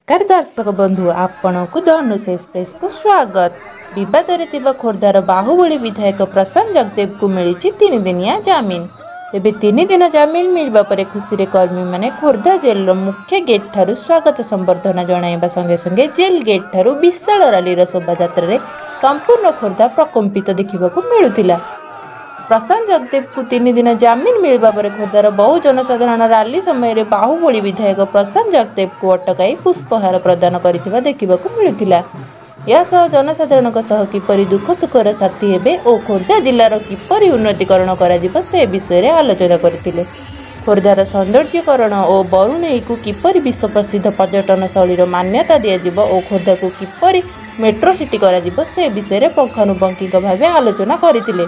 नमस्कार दर्शक बंधु आपण को धनुष एक्सप्रेस को स्वागत। विवाद खोर्धार बाहुबली विधायक प्रशांत जगदेव को मिली 3 दिनिया जमीन। तेबे 3 दिन जमीन मिलवा पर खुशी कर्मी माने खोर्धा जेल मुख्य गेट ठारू स्वागत संबर्धना जणाइबा संगे संगे जेल गेट ठारू विशाल रैली शोभा यात्रा संपूर्ण खोर्धा प्रकंपित देखा मिलुतिला। प्रशांत जगदेव को 3 दिन जमीन मिलवा पर खोर्धार बहु जनसाधारण रैली समय बाहुबली विधायक प्रशांत जगदेव को अटकाई पुष्पहार प्रदान करथिबा देखिबाकू मिलुतिला। यासह जनसाधारण किपरि दुख सुखर साथी हेबे और खोर्धा जिलार किपरि उन्नतीकरण करा से विषय में आलोचना करथिले। खोर्धार सौंदर्यीकरण और बरुणेई को किपरि विश्व प्रसिद्ध पर्यटन स्थलीर मान्यता दिया और खोर्धा को किपरि मेट्रो सिटी करा से विषय में पुंखानुपुंखिक भाव आलोचना करथिले।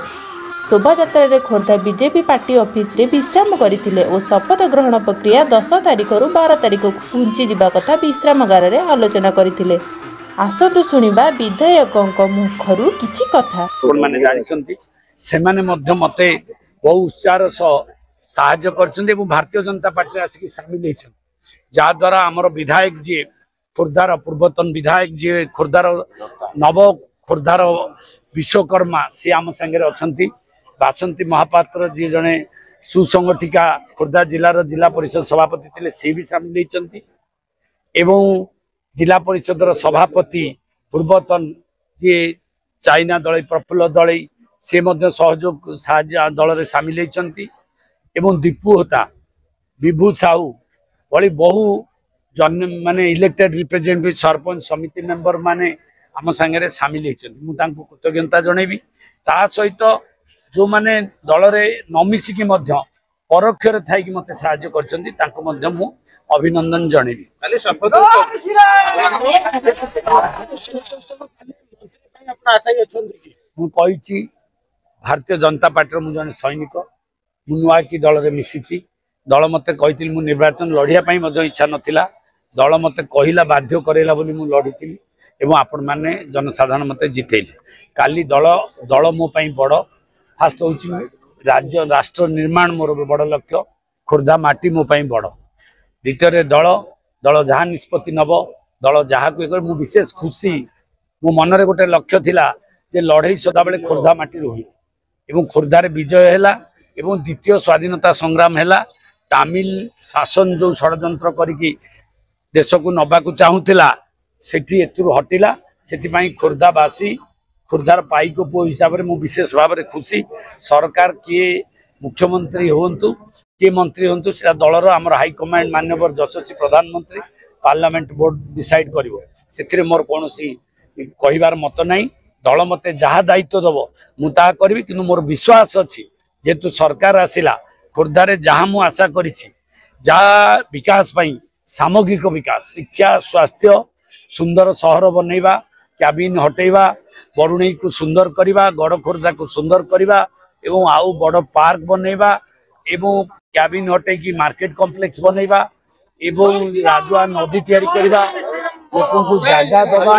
शोभा यात्रा खोर्धा बीजेपी पार्टी ऑफिस रे विश्राम करथिले और शपथ ग्रहण प्रक्रिया 10 तारिख रु 12 तारिख को पहुंची जिबा कथा विश्रामगार रे आलोचना करथिले। आसतु सुनिबा विधायकक मुखरु किछि कथा। माने जानिसंती से माने मध्य मते बहु उत्साह साहाय्य करछन्ते एवं भारतीय जनता पार्टी आसिक शामिल हेछन जा द्वारा हमर विधायक जी खोर्धार पूर्वतन विधायक जी खोर्धार नव खोर्धार विश्वकर्मा सी आम संगे अछंती। बासंती महापात्र जी जने सुसंगठिका खोर्धा जिलार जिला परिषद सभापति थे सी भी सामिल होती एवं जिला परिषद सभापति पूर्वतन जी चाइना दल प्रफुल्ल दल सी सहयोग साहाय्य दल में सामिल होती एवं दीपू होता विभू साहू भली बहु जन माने इलेक्टेड रिप्रेजेंटेटिव सरपंच समिति मेंबर माने आम सांगे सामिल होती मुझे कृतज्ञता जनइबी। ता सहित जो माने दल में न मिसिकी परोक्षर थी मत साहाय्य कर अभिनंदन जनइबी। मुझे भारतीय जनता पार्टी मुझे सैनिक मुआ कि दल में मिसी दल मत कही निर्वाचन लड़िया इच्छा नाला दल मत कहला बाध्य करेला लड़ी एवं आपण मैंने जनसाधारण मत जितेले। काली दल दल मो बड़ फास्ट हूँ राज्य राष्ट्र निर्माण मोर बड़ लक्ष्य खोर्धा माटी मो बड़ द्वितीय दल दल जहाँ निष्पत्ति नब दल जहाँ को विशेष खुशी मो मनरे गोटे लक्ष्य थिला जे लड़ई सदाबले खोर्धा माटी रही एवं खोर्धार विजय है एवं द्वितीय स्वाधीनता संग्राम है तामिल शासन जो षड्यंत्र करके देश को नवा चाहूला सेठी एतुरु हटिला से खोर्धावासी खोर्धार पाइक पुओ हिसाब से मुझे विशेष भाव में खुशी। सरकार किए मुख्यमंत्री हूँ किए मंत्री हूँ से दलर आमर हाईकमांड माननीय यशस्वी प्रधानमंत्री पार्लियामेंट बोर्ड डिसाइड कर मोर कौन कहबार मत ना दल मत जहाँ दायित्व दब मुझे करी कि मोर विश्वास अच्छी जेहेतु सरकार आसला खोर्धार जहाँ मु आशा करी जहाँ विकास सामग्रिक विकास शिक्षा स्वास्थ्य सुंदर सहर बनइबा कैबिन हटेबा बरुणई को सुंदर करवा गड़ खोर्धा को सुंदर करवा एवं आउ बड़ पार्क बनइबा एवं कैबिन हटे मार्केट कॉम्प्लेक्स बनइबा एवं राजुआ नदी तैयारी करवा लोकों को जागा दबा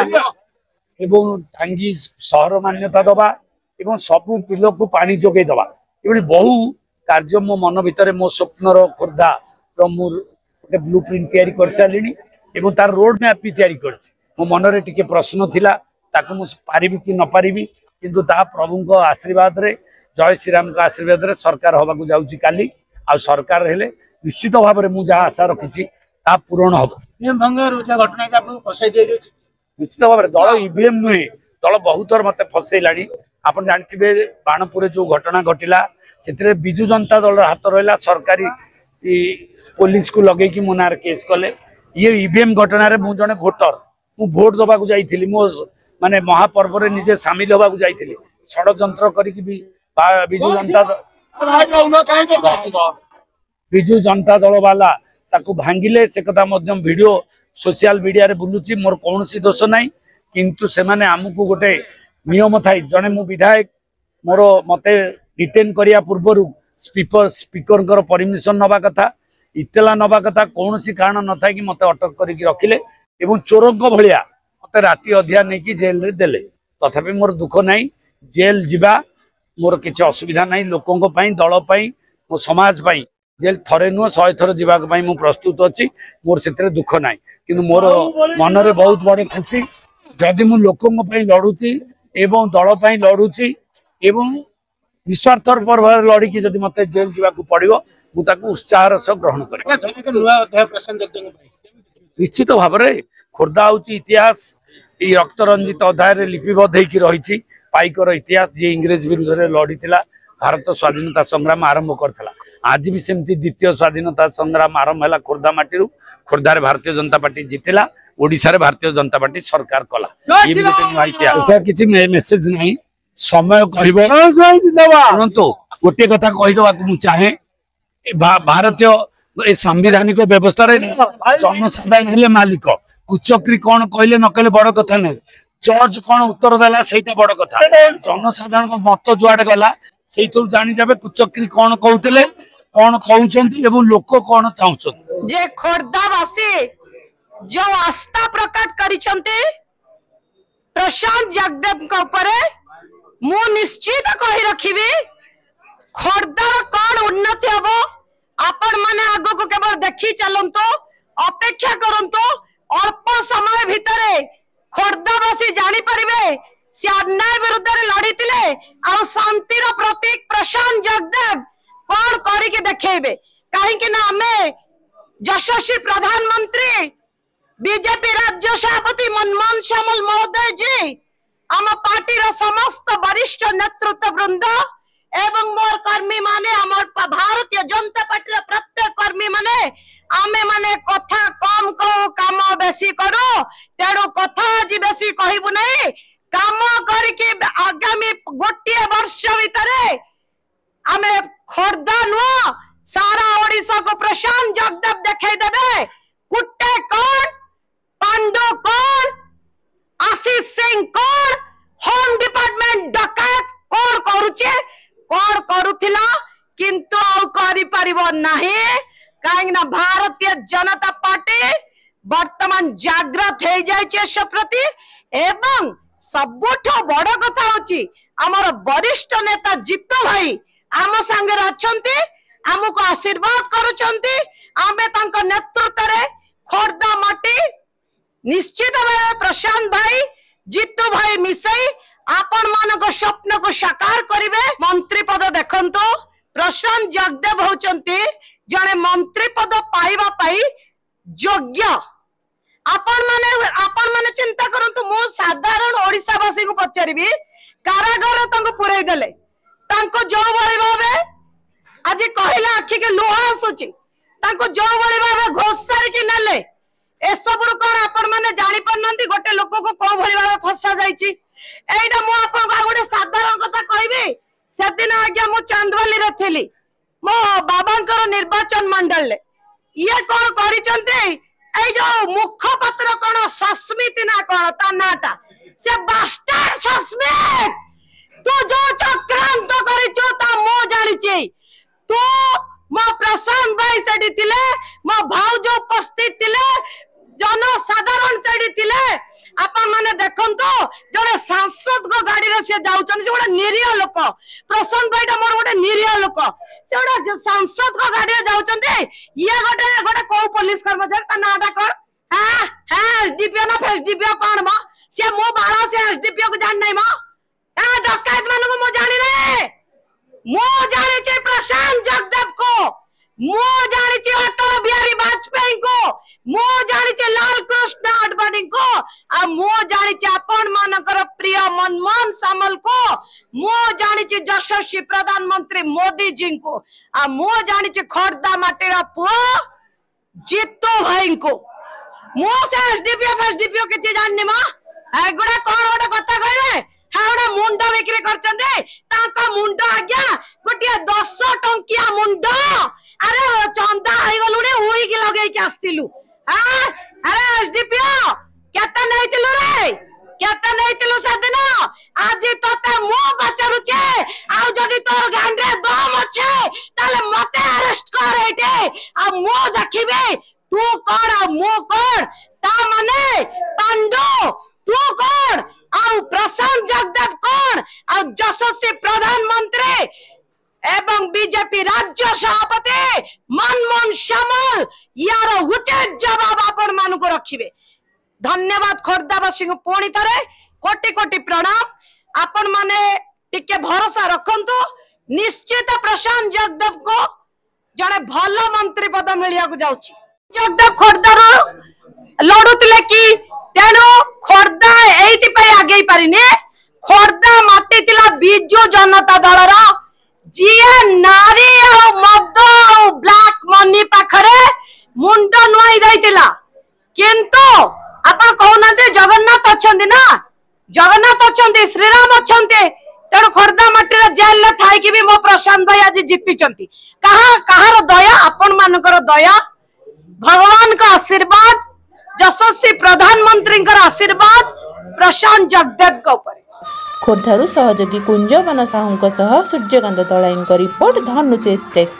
एवं टांगी सहर मान्यता दबा एवं सबू पिलो को पानी जोगे दबा ये बहु कार्य मो मन भितर मो स्वप्नर खोर्धा गोटे ब्लू प्रिंट तैयारी कर सारी एवं तार रोड मैप भी तैयारी कर मो मनरे टिके प्रश्न थिला ताकू मु पारिबी कि न पारिबी किंतु ता प्रभु को आशीर्वाद रे जय श्रीराम का आशीर्वाद रे सरकार होबा को जाउची काली आ सरकार हेले निश्चित भाव में मुझे आशा रखी ता पूरण हम नियम भंग घटना के आपको फसाई दिया निश्चित भाव में दल ईवीएम नुहे दल बहुत मत फसैलाणी आप जानते बाणपुर जो घटना घटिला से विजु जनता दल हाथ रहा सरकारी पुलिस को लगे मो ना केस कले ये ईवीएम घटना मु जड़े भोटर मु भोट दबा जाइली मो माने महापर्व रे निजे सामिल होगा जाइली षड्यंत्र करी विजु जनता दल वाला ताकू भांगिले से कथा वीडियो सोशल मीडिया रे बुलुची मोर कौन दोष ना किंतु से माने आमको गोटे नियम थाई जड़े मु विधायक मोर मते रिटेन करिया पूर्व स्पीकर परमिशन नवा कथा इतला नवा कथा कौन कारण न था कि मत अटक करके रखिले एवं चोरंक भलिया मत राति अधिया नहीं कि जेल रे देले तथापि मोर दुख नहीं जेल जीवा मोर किसी असुविधा नहीं लोकों दल मो समाज जेल थरे नुह 100 थर जावाक मु प्रस्तुत अच्छी मोर से दुख ना कि मोर मनरे बहुत बड़ खुशी जदि मु लोकों लड़ुची एवं दल लड़ुची एवं निस्वार्थर पर लड़की जदि मत जेल जावाक पड़ो मुझे उत्साह सह ग्रहण कर निश्चित भाव में खोर्धा हूँ इतिहास ये रक्त रंजित अध्याय लिपिबद्ध होती पाइकर इतिहास जी इंग्रेज विरुद्ध में लड़ी भारत स्वाधीनता संग्राम आरंभ करता आज भी सेमती द्वितीय स्वाधीनता संग्राम आरंभ है खोर्धा माटी खोर्धा भारतीय जनता पार्टी जीतला ओडिशा रे भारतीय जनता पार्टी सरकार कला इतिहास किसी मेसेज नहीं समय कहतु गोटे कथा कहीदेवाक चाहे भारतीय संवैधानिक व्यवस्था जनसाधारण हेले मालिक कुचक्री कौन कहले न कहले बड़ कथा नहीं जज कौन उत्तर देला सेटा बड़ कथा जनसाधारण मत जुआड़े गला से जानी जाबे कुचक्री कौन कहते कौन कहते लोक कौन चाहते जे खोर्धावासी जो आस्था प्रकट करिसंते प्रशांत जगदेव को ऊपर मु निश्चित कहि रखिबी खोर्धार कौन उन्नति हबो आपण माने आगो को केवल देखि चलंतो अपेक्षा करंतो अल्प समय भितरे खोर्धावासी जानी परिबे से अन्याय विरुद्ध लड़ीतिले आ शांतिर प्रतीक प्रशांत जगदेव कौन करिके देखेबे कहीं कि ना हमें यशस्वी प्रधानमंत्री बीजेपी राज्य सभापति मनमोहन श्यामल महोदय जी आम पार्टी समस्त वरिष्ठ नेतृत्व वृंद एवं मोर कर्मी माने भारतीय जनता पार्टी प्रत्येक कर्मी माने आमे माने कथा कम कहू काम बेसी करू तेणु कथा आज बेसी कहबू नहीं काम करके आगामी गोटे वर्ष भितरे आमे खोर्धा नुह सारा ओडिशा को प्रशांत जगदेव देखे देबे कुट्टे कौन पांडु कौन आशीष सिंह कौन होम डिपार्टमेंट डकैत कौन करूचे कौन करूथिला किंतु आउ करि परिबो नाही काहे ना भारतीय जनता पार्टी वर्तमान जागृत हो जाए प्रति एवं सबुठ बड़ कथा होची हमर वरिष्ठ नेता जीतू भाई आम संगे अच्छे आमको आशीर्वाद करुचंती आमे तांको नेतृत्व रे खोर्धा माटी निश्चित भाव प्रशांत भाई जीतू भाई मिसई आपण मानको स्वप्न को साकार करिवे मंत्री पद देखंतो प्रशांत जगदेव होचंती जने मंत्री पद पाइबा पाई योग्य आपण माने चिंता करंतु मो साधारण ओडिशावासी को पचारिबी कारागार तांको पुराई देले तांको जो भली भाबे आज कहला आखि के लुहा आसुची तांको जो भली भाबे घोषारी कि नेले ए सब कोन आपण माने जानि पन्नंती गोटे लोक को को भली भाबे फसा जाईची एइडा मो आपण का गोटे साधारण कथा कहबी सेदिन आज्ञा मो चांदवाली रे थेली मो बाबांकर निर्वाचन मंडल ले ये कोन करिचंती ए जो मुखपत्र कोन सस्मिति ना कोन ता नाटा से बास्टार्ड सस्मित तू जो चक्रांत करिचो ता मो जानिची तू मो प्रशांत भाई सेडी थिले मो भाउज उपस्थित थिले जनसाधारण सेडी थिले आपण माने देखंतो जने सांसद को गाड़ी रे से जाउचन से गोटे निरीह लोक प्रशांत भाईटा मोर गोटे निरीह लोक से गोटे सांसद को गाड़ी रे जाउचन दे ये गोटे गोटे को पुलिस कर्मचारी ता नाटा कोन हां हां एसडीपीओ ना एसडीपीओ कोन म से मो बाला से एसडीपीओ को जान नै म आ डकैत मानको मो जानि रे मो जानि छै प्रशांत जगदेव को मो जानि छै अटल बिहारी वाजपेयी को मो जानि छै लाल कृष्ण आडवाणी को आ मो जानि छै अपन मानकर प्रिय मनमोहन श्यामल को मो जानि छै यशस्वी प्रधानमंत्री मोदी जी को आ मो जानि छै खोर्धा माटीरा पुओ जीतू भाई को मो से एसडीपीओ के जाननी मा एगुडा कोन गोटे कथा कहबे हाउडा मुंडा बिक्री करचंदे ताका मुंडा आज्ञा गोटिया 10 टंकिया मुंडा अरे चंदा आइ गलुने होई के लगे के आस्तिलु हां अरे एसडीपीओ केता नैतिलु रे केता नैतिलु सदिन आज तते मो बचरुचे आ जदी तोर गांडे दम अछि ताले मते अरेस्ट कर एटे आ मो देखिबे तू कोन आ मो कोन ता माने पांडु तू कोन आ प्रशांत जगदेव कोन आ यशस्वी प्रधानमंत्री एवं बीजेपी राज्य सभापति मनमोहन सामल यार उचित जवाब आपण मान को रखिबे। धन्यवाद खोर्धावासी को पुणी थरे कोटि कोटि प्रणाम। आपण माने टिके भरोसा रखंतु, निश्चित प्रशांत जगदेव को जने भल मंत्री पद मिलिया को जाउची। जगदेव खोर्धार लड़ुतले कि तेणु खोर्धा एइति पय आगे पारिने। खोर्धा माटी तिला बिजु जनता दलर जिए नारी आ मद आ ब्लैक मनी पाखरे मुंड नुआई दैतिला, किंतु आपण कहउनाते जगन्नाथ अछंती ना, जगन्नाथ अछंती, श्रीराम अछंती, तेणु खोर्धा माटी जेल ले थाई कि भी मो प्रशांत भाई आज जीतिचंती। कहार दया? आपण मानकर दया, भगवान का आशीर्वाद, यशस्वी प्रधानमंत्री आशीर्वाद प्रशांत जगदेव के ऊपर। खोर्धारू सहयोगी कुंजवन साहू सूर्यकांत दलाई रिपोर्ट धनुष एक्सप्रेस।